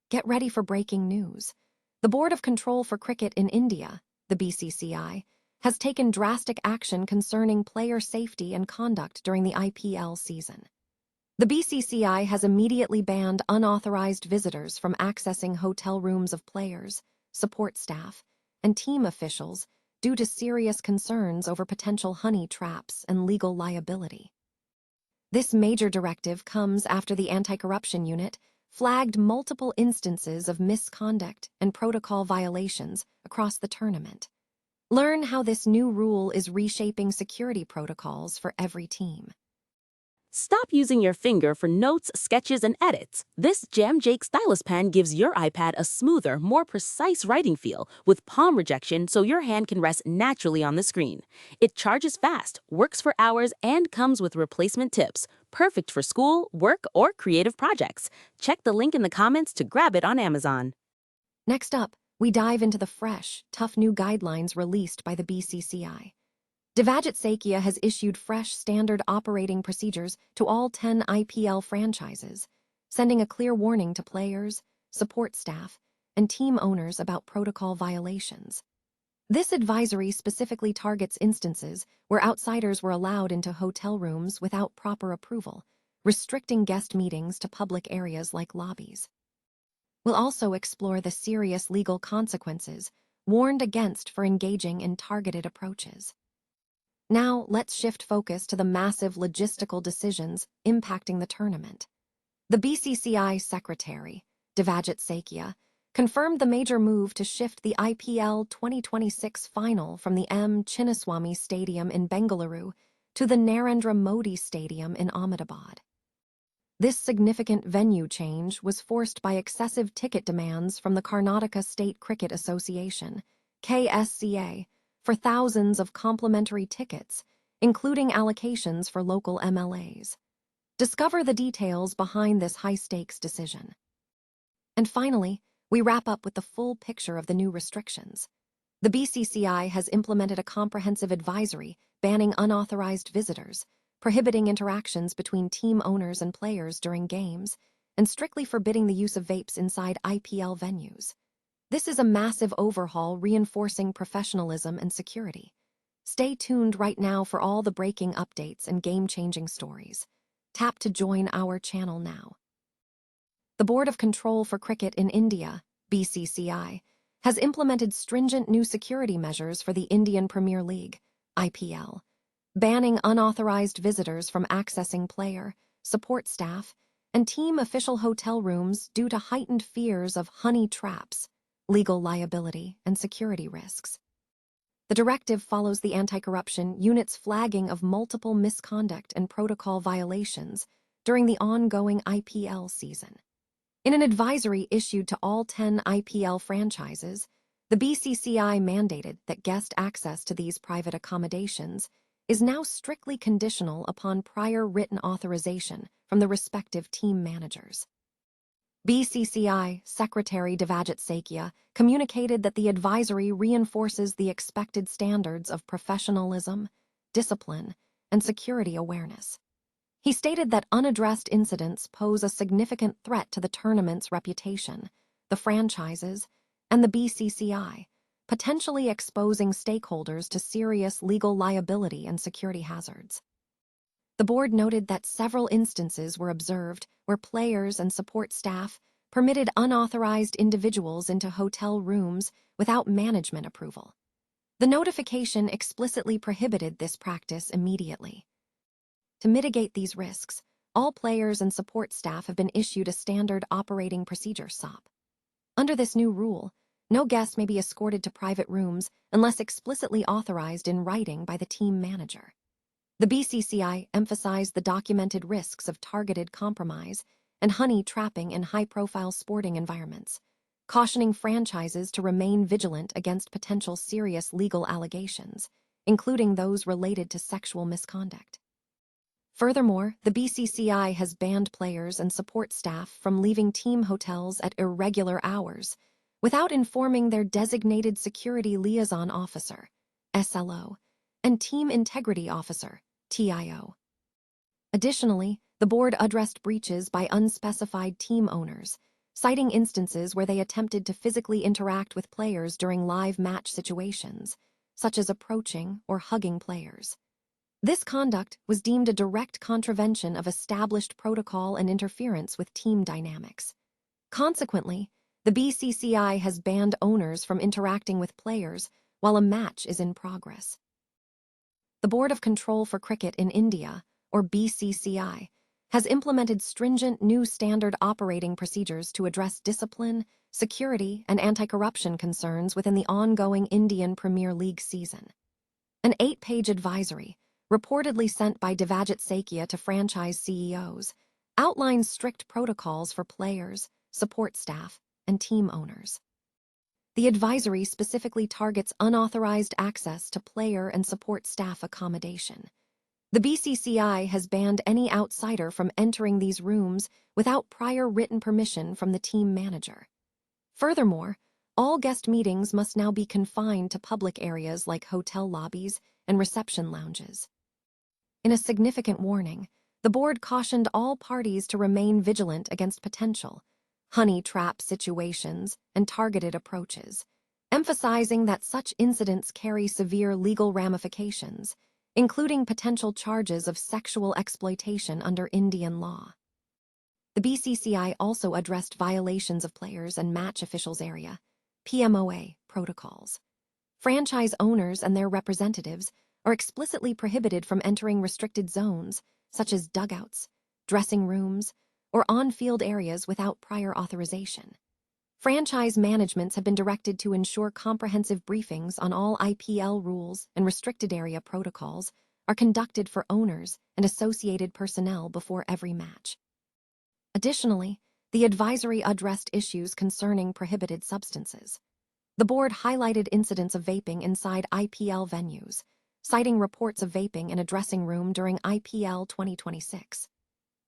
Get ready for breaking news. The Board of Control for Cricket in India, the BCCI, has taken drastic action concerning player safety and conduct during the IPL season. The BCCI has immediately banned unauthorized visitors from accessing hotel rooms of players, support staff, and team officials due to serious concerns over potential honey traps and legal liability. This major directive comes after the Anti-Corruption Unit flagged multiple instances of misconduct and protocol violations across the tournament. Learn how this new rule is reshaping security protocols for every team. Stop using your finger for notes, sketches, and edits. This Jam Jake stylus pen gives your iPad a smoother, more precise writing feel with palm rejection so your hand can rest naturally on the screen. It charges fast, works for hours, and comes with replacement tips. Perfect for school, work, or creative projects. Check the link in the comments to grab it on Amazon. Next up, we dive into the fresh, tough new guidelines released by the BCCI. Devajit Sakya has issued fresh standard operating procedures to all 10 IPL franchises, sending a clear warning to players, support staff, and team owners about protocol violations. This advisory specifically targets instances where outsiders were allowed into hotel rooms without proper approval, restricting guest meetings to public areas like lobbies. We'll also explore the serious legal consequences warned against for engaging in targeted approaches. Now, let's shift focus to the massive logistical decisions impacting the tournament. The BCCI secretary, Devajit Sakya, confirmed the major move to shift the IPL 2026 final from the Chinnaswamy Stadium in Bengaluru to the Narendra Modi Stadium in Ahmedabad. This significant venue change was forced by excessive ticket demands from the Karnataka State Cricket Association, KSCA, for thousands of complimentary tickets, including allocations for local MLAs. Discover the details behind this high-stakes decision. And finally, we wrap up with the full picture of the new restrictions. The BCCI has implemented a comprehensive advisory banning unauthorized visitors, prohibiting interactions between team owners and players during games, and strictly forbidding the use of vapes inside IPL venues. This is a massive overhaul reinforcing professionalism and security. Stay tuned right now for all the breaking updates and game-changing stories. Tap to join our channel now. The Board of Control for Cricket in India, BCCI, has implemented stringent new security measures for the Indian Premier League, IPL, banning unauthorized visitors from accessing player, support staff, and team official hotel rooms due to heightened fears of honey traps, legal liability, and security risks. The directive follows the Anti-Corruption Unit's flagging of multiple misconduct and protocol violations during the ongoing IPL season. In an advisory issued to all 10 IPL franchises, the BCCI mandated that guest access to these private accommodations is now strictly conditional upon prior written authorization from the respective team managers. BCCI Secretary Devajit Sakya communicated that the advisory reinforces the expected standards of professionalism, discipline, and security awareness. He stated that unaddressed incidents pose a significant threat to the tournament's reputation, the franchises, and the BCCI, potentially exposing stakeholders to serious legal liability and security hazards. The board noted that several instances were observed where players and support staff permitted unauthorized individuals into hotel rooms without management approval. The notification explicitly prohibited this practice immediately. To mitigate these risks, all players and support staff have been issued a standard operating procedure SOP. Under this new rule, no guest may be escorted to private rooms unless explicitly authorized in writing by the team manager. The BCCI emphasized the documented risks of targeted compromise and honey trapping in high-profile sporting environments, cautioning franchises to remain vigilant against potential serious legal allegations, including those related to sexual misconduct. Furthermore, the BCCI has banned players and support staff from leaving team hotels at irregular hours without informing their designated security liaison officer, SLO, and team integrity officer, TIO. Additionally, the board addressed breaches by unspecified team owners, citing instances where they attempted to physically interact with players during live match situations, such as approaching or hugging players. This conduct was deemed a direct contravention of established protocol and interference with team dynamics. Consequently, the BCCI has banned owners from interacting with players while a match is in progress. The Board of Control for Cricket in India, or BCCI, has implemented stringent new standard operating procedures to address discipline, security, and anti-corruption concerns within the ongoing Indian Premier League season. An 8-page advisory, reportedly sent by Devajit Sakia to franchise CEOs, outlines strict protocols for players, support staff, and team owners. The advisory specifically targets unauthorized access to player and support staff accommodation. The BCCI has banned any outsider from entering these rooms without prior written permission from the team manager. Furthermore, all guest meetings must now be confined to public areas like hotel lobbies and reception lounges. In a significant warning, the board cautioned all parties to remain vigilant against potential honey trap situations and targeted approaches, emphasizing that such incidents carry severe legal ramifications, including potential charges of sexual exploitation under Indian law. The BCCI also addressed violations of players and match officials area, PMOA, protocols. Franchise owners and their representatives are explicitly prohibited from entering restricted zones, such as dugouts, dressing rooms, or on-field areas without prior authorization. Franchise managements have been directed to ensure comprehensive briefings on all IPL rules and restricted area protocols are conducted for owners and associated personnel before every match. Additionally, the advisory addressed issues concerning prohibited substances. The board highlighted incidents of vaping inside IPL venues, citing reports of vaping in a dressing room during IPL 2026.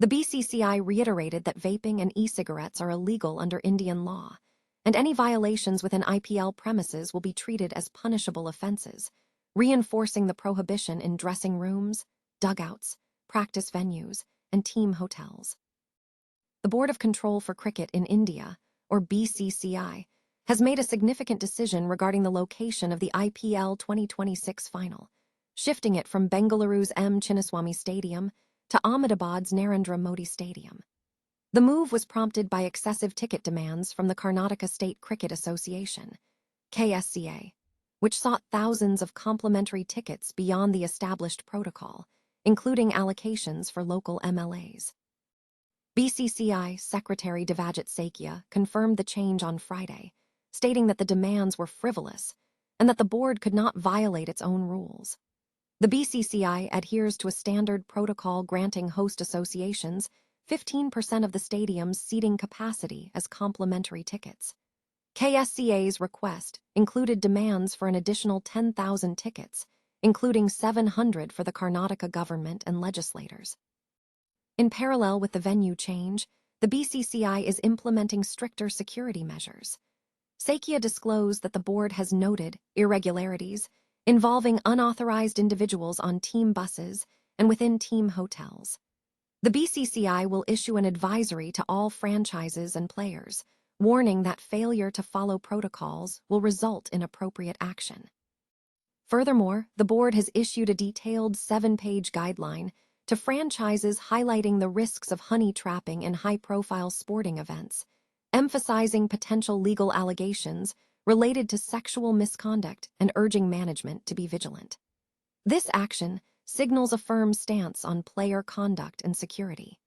The BCCI reiterated that vaping and e-cigarettes are illegal under Indian law, and any violations within IPL premises will be treated as punishable offenses, reinforcing the prohibition in dressing rooms, dugouts, practice venues, and team hotels. The Board of Control for Cricket in India, or BCCI, has made a significant decision regarding the location of the IPL 2026 final, shifting it from Bengaluru's Chinnaswamy Stadium to Ahmedabad's Narendra Modi Stadium. The move was prompted by excessive ticket demands from the Karnataka State Cricket Association, KSCA, which sought thousands of complimentary tickets beyond the established protocol, including allocations for local MLAs. BCCI Secretary Devajit Sakia confirmed the change on Friday, stating that the demands were frivolous and that the board could not violate its own rules. The BCCI adheres to a standard protocol granting host associations 15% of the stadium's seating capacity as complimentary tickets. KSCA's request included demands for an additional 10,000 tickets, including 700 for the Karnataka government and legislators. In parallel with the venue change, the BCCI is implementing stricter security measures. Sakia disclosed that the board has noted irregularities involving unauthorized individuals on team buses and within team hotels. The BCCI will issue an advisory to all franchises and players, warning that failure to follow protocols will result in appropriate action. Furthermore, the board has issued a detailed 7-page guideline to franchises highlighting the risks of honey trapping in high-profile sporting events, emphasizing potential legal allegations related to sexual misconduct and urging management to be vigilant. This action signals a firm stance on player conduct and security.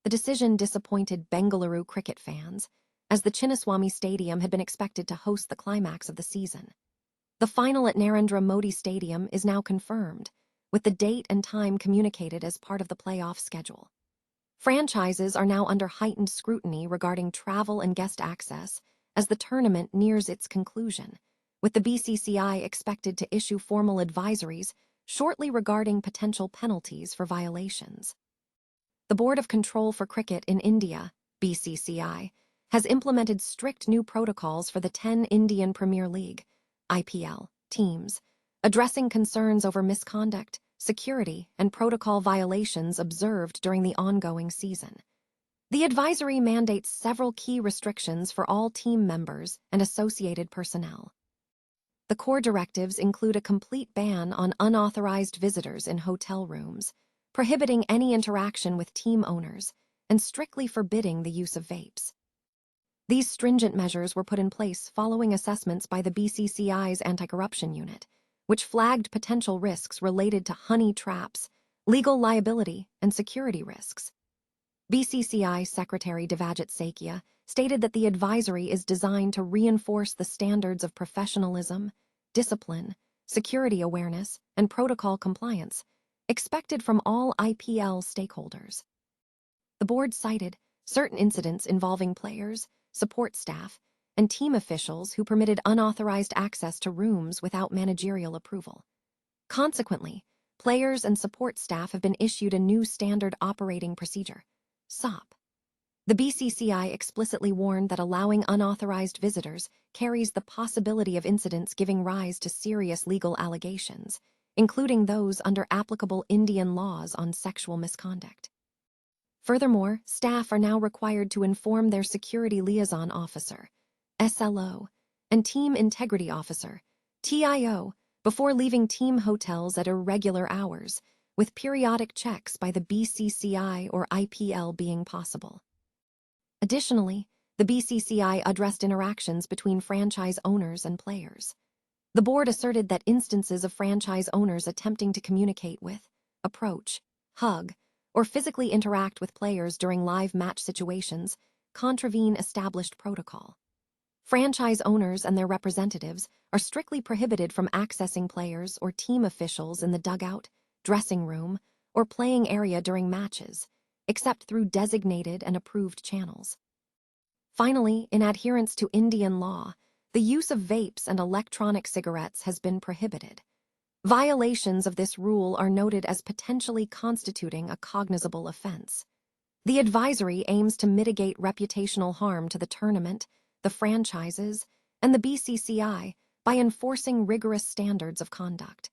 The decision disappointed Bengaluru cricket fans, as the Chinnaswamy Stadium had been expected to host the climax of the season. The final at Narendra Modi Stadium is now confirmed, with the date and time communicated as part of the playoff schedule. Franchises are now under heightened scrutiny regarding travel and guest access as the tournament nears its conclusion, with the BCCI expected to issue formal advisories shortly regarding potential penalties for violations. The Board of Control for Cricket in India, BCCI, has implemented strict new protocols for the 10 Indian Premier League, IPL, teams, addressing concerns over misconduct, security, and protocol violations observed during the ongoing season. The advisory mandates several key restrictions for all team members and associated personnel. The core directives include a complete ban on unauthorized visitors in hotel rooms, prohibiting any interaction with team owners, and strictly forbidding the use of vapes. These stringent measures were put in place following assessments by the BCCI's anti-corruption unit, which flagged potential risks related to honey traps, legal liability, and security risks. BCCI Secretary Devajit Saikia stated that the advisory is designed to reinforce the standards of professionalism, discipline, security awareness, and protocol compliance expected from all IPL stakeholders. The board cited certain incidents involving players, support staff, and team officials who permitted unauthorized access to rooms without managerial approval. Consequently, players and support staff have been issued a new standard operating procedure, SOP. The BCCI explicitly warned that allowing unauthorized visitors carries the possibility of incidents giving rise to serious legal allegations, including those under applicable Indian laws on sexual misconduct. Furthermore, staff are now required to inform their Security Liaison Officer, SLO, and Team Integrity Officer, TIO, before leaving team hotels at irregular hours, with periodic checks by the BCCI or IPL being possible. Additionally, the BCCI addressed interactions between franchise owners and players. The board asserted that instances of franchise owners attempting to communicate with, approach, hug, or physically interact with players during live match situations contravene established protocol. Franchise owners and their representatives are strictly prohibited from accessing players or team officials in the dugout, dressing room, or playing area during matches, except through designated and approved channels. Finally, in adherence to Indian law, the use of vapes and electronic cigarettes has been prohibited. Violations of this rule are noted as potentially constituting a cognizable offense. The advisory aims to mitigate reputational harm to the tournament, the franchises, and the BCCI by enforcing rigorous standards of conduct.